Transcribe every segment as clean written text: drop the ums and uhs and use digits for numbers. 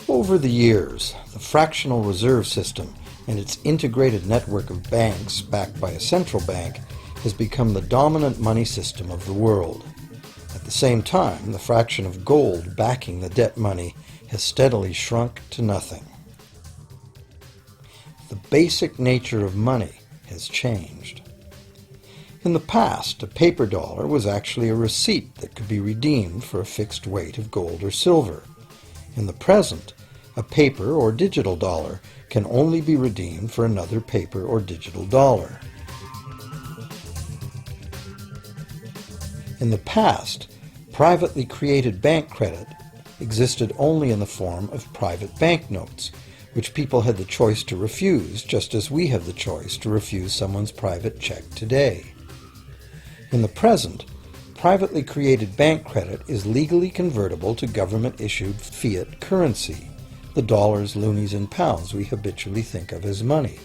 Over the years, the fractional reserve system and its integrated network of banks backed by a central bank has become the dominant money system of the world. At the same time, the fraction of gold backing the debt money has steadily shrunk to nothing. The basic nature of money has changed. In the past, a paper dollar was actually a receipt that could be redeemed for a fixed weight of gold or silver. In the present, a paper or digital dollar can only be redeemed for another paper or digital dollar. In the past, privately created bank credit existed only in the form of private banknotes, which people had the choice to refuse, just as we have the choice to refuse someone's private check today. In the present, privately created bank credit is legally convertible to government-issued fiat currency, the dollars, loonies, and pounds we habitually think of as money.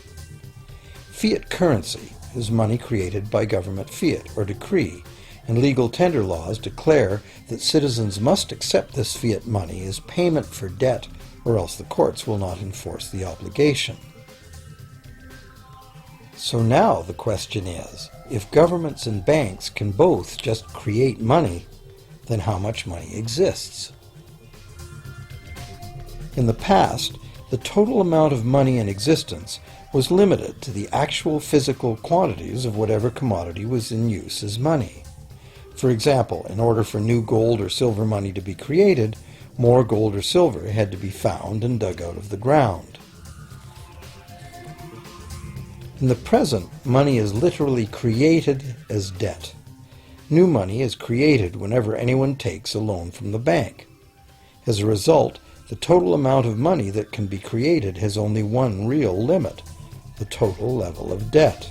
Fiat currency is money created by government fiat or decree, and legal tender laws declare that citizens must accept this fiat money as payment for debt, or else the courts will not enforce the obligation. So now the question is, if governments and banks can both just create money, then how much money exists? In the past, the total amount of money in existence was limited to the actual physical quantities of whatever commodity was in use as money. For example, in order for new gold or silver money to be created, more gold or silver had to be found and dug out of the ground. In the present, money is literally created as debt. New money is created whenever anyone takes a loan from the bank. As a result, the total amount of money that can be created has only one real limit: the total level of debt.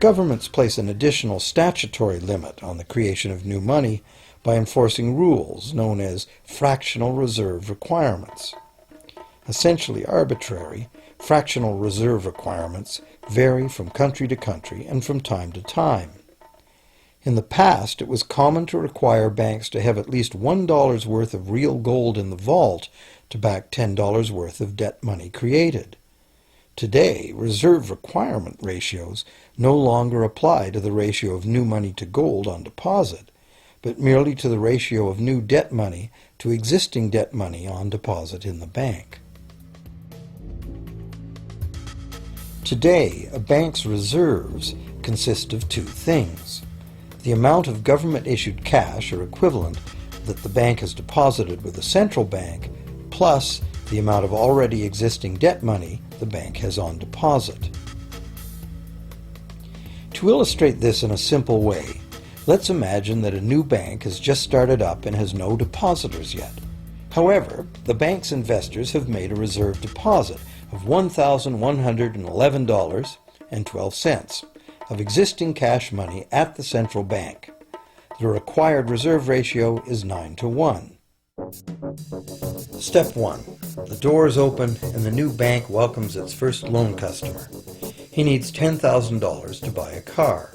Governments place an additional statutory limit on the creation of new money by enforcing rules known as fractional reserve requirements. Essentially arbitrary, fractional reserve requirements vary from country to country and from time to time. In the past, it was common to require banks to have at least $1 worth of real gold in the vault to back $10 worth of debt money created. Today, reserve requirement ratios no longer apply to the ratio of new money to gold on deposit, but merely to the ratio of new debt money to existing debt money on deposit in the bank. Today, a bank's reserves consist of two things: the amount of government-issued cash or equivalent that the bank has deposited with the central bank, plus the amount of already existing debt money the bank has on deposit. To illustrate this in a simple way, let's imagine that a new bank has just started up and has no depositors yet. However, the bank's investors have made a reserve deposit of $1,111.12 of existing cash money at the central bank. The required reserve ratio is 9-to-1. Step 1. The door is open and the new bank welcomes its first loan customer. He needs $10,000 to buy a car.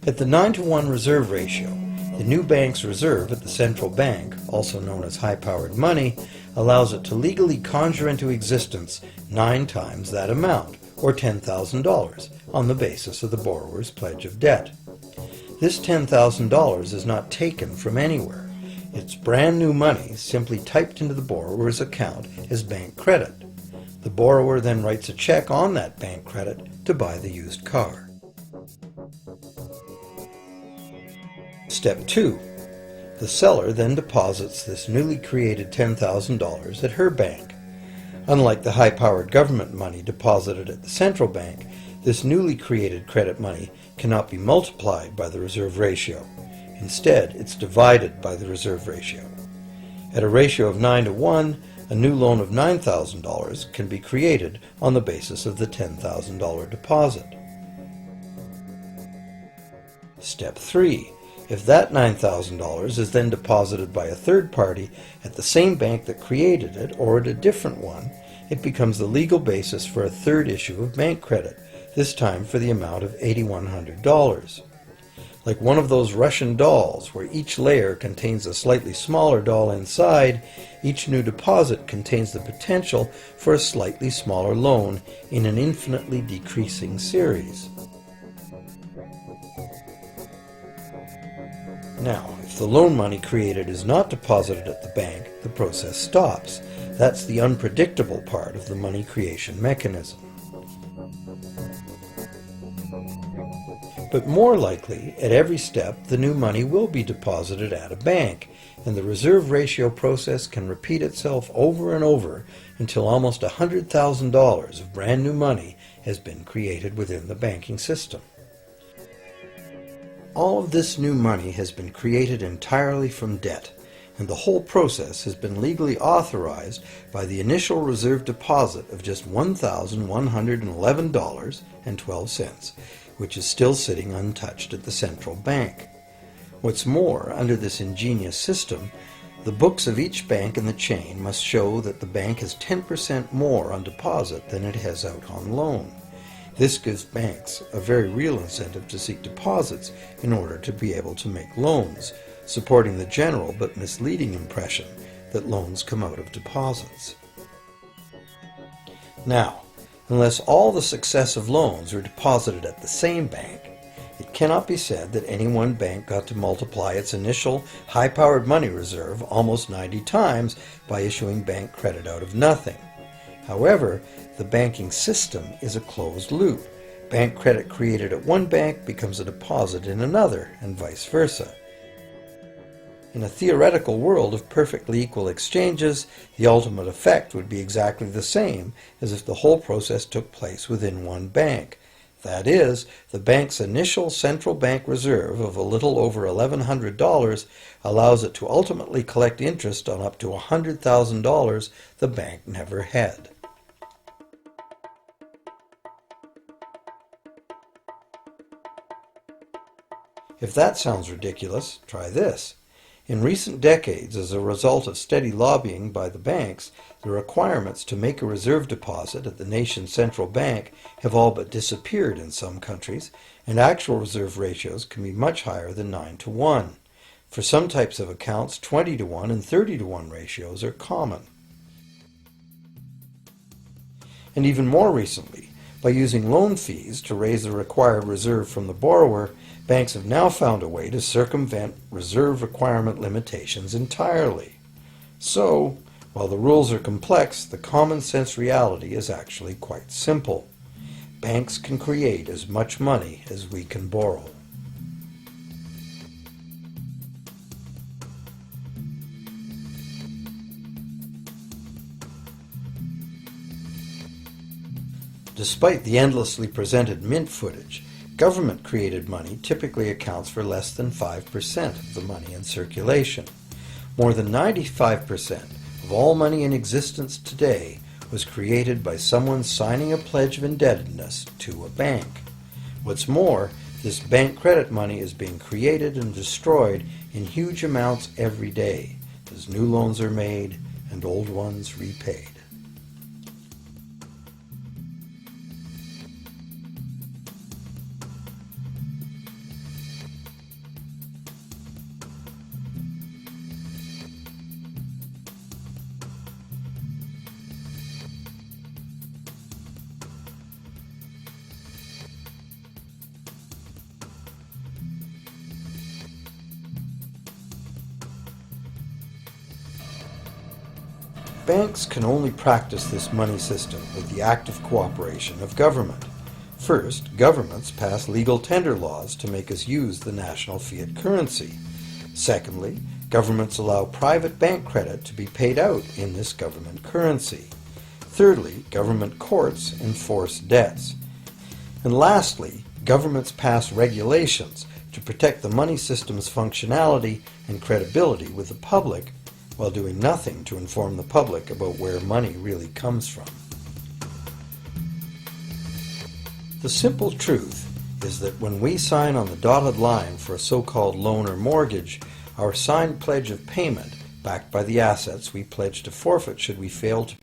At the 9-to-1 reserve ratio, the new bank's reserve at the central bank, also known as high-powered money, allows it to legally conjure into existence 9 times that amount, or $10,000, on the basis of the borrower's pledge of debt. This $10,000 is not taken from anywhere. It's brand new money simply typed into the borrower's account as bank credit. The borrower then writes a check on that bank credit to buy the used car. Step 2. The seller then deposits this newly created $10,000 at her bank. Unlike the high-powered government money deposited at the central bank, this newly created credit money cannot be multiplied by the reserve ratio. Instead, it's divided by the reserve ratio. At a ratio of 9-to-1, a new loan of $9,000 can be created on the basis of the $10,000 deposit. Step 3. If that $9,000 is then deposited by a third party at the same bank that created it or at a different one, it becomes the legal basis for a third issue of bank credit, this time for the amount of $8,100. Like one of those Russian dolls, where each layer contains a slightly smaller doll inside, each new deposit contains the potential for a slightly smaller loan in an infinitely decreasing series. Now, if the loan money created is not deposited at the bank, the process stops. That's the unpredictable part of the money creation mechanism. But more likely, at every step, the new money will be deposited at a bank, and the reserve ratio process can repeat itself over and over until almost $100,000 of brand new money has been created within the banking system. All of this new money has been created entirely from debt, and the whole process has been legally authorized by the initial reserve deposit of just $1,111.12, which is still sitting untouched at the central bank. What's more, under this ingenious system, the books of each bank in the chain must show that the bank has 10% more on deposit than it has out on loan. This gives banks a very real incentive to seek deposits in order to be able to make loans, supporting the general but misleading impression that loans come out of deposits. Now, unless all the successive loans are deposited at the same bank, it cannot be said that any one bank got to multiply its initial high-powered money reserve almost 90 times by issuing bank credit out of nothing. However, the banking system is a closed loop. Bank credit created at one bank becomes a deposit in another, and vice versa. In a theoretical world of perfectly equal exchanges, the ultimate effect would be exactly the same as if the whole process took place within one bank. That is, the bank's initial central bank reserve of a little over $1,100 allows it to ultimately collect interest on up to $100,000 the bank never had. If that sounds ridiculous, try this. In recent decades, as a result of steady lobbying by the banks, the requirements to make a reserve deposit at the nation's central bank have all but disappeared in some countries, and actual reserve ratios can be much higher than 9-to-1. For some types of accounts, 20-to-1 and 30-to-1 ratios are common. And even more recently, by using loan fees to raise the required reserve from the borrower, banks have now found a way to circumvent reserve requirement limitations entirely. So, while the rules are complex, the common sense reality is actually quite simple. Banks can create as much money as we can borrow. Despite the endlessly presented mint footage, government-created money typically accounts for less than 5% of the money in circulation. More than 95% of all money in existence today was created by someone signing a pledge of indebtedness to a bank. What's more, this bank credit money is being created and destroyed in huge amounts every day, as new loans are made and old ones repaid. Banks can only practice this money system with the active cooperation of government. First, governments pass legal tender laws to make us use the national fiat currency. Secondly, governments allow private bank credit to be paid out in this government currency. Thirdly, government courts enforce debts. And lastly, governments pass regulations to protect the money system's functionality and credibility with the public, while doing nothing to inform the public about where money really comes from. The simple truth is that when we sign on the dotted line for a so-called loan or mortgage, our signed pledge of payment, backed by the assets we pledge to forfeit should we fail to